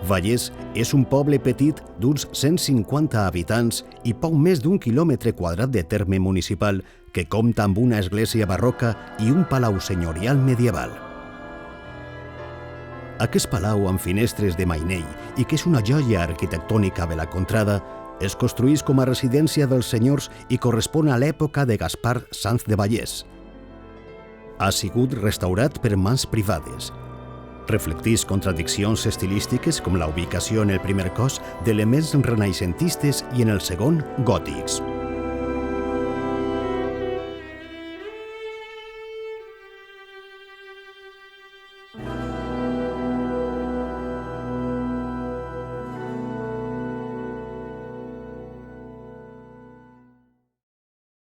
Vallès és un poble petit d'uns 150 habitants i poc més d'un quilòmetre quadrat de terme municipal que compta amb una església barroca i un palau senyorial medieval. Aquest palau amb finestres de mainell i que és una joia arquitectònica de la contrada es construís com a residència dels senyors i correspon a l'època de Gaspar Sanz de Vallès. Ha sigut restaurat per mans privades. Reflecteix contradiccions estilístiques com la ubicació en el primer cos d'elements renaixentistes i en el segon gòtics.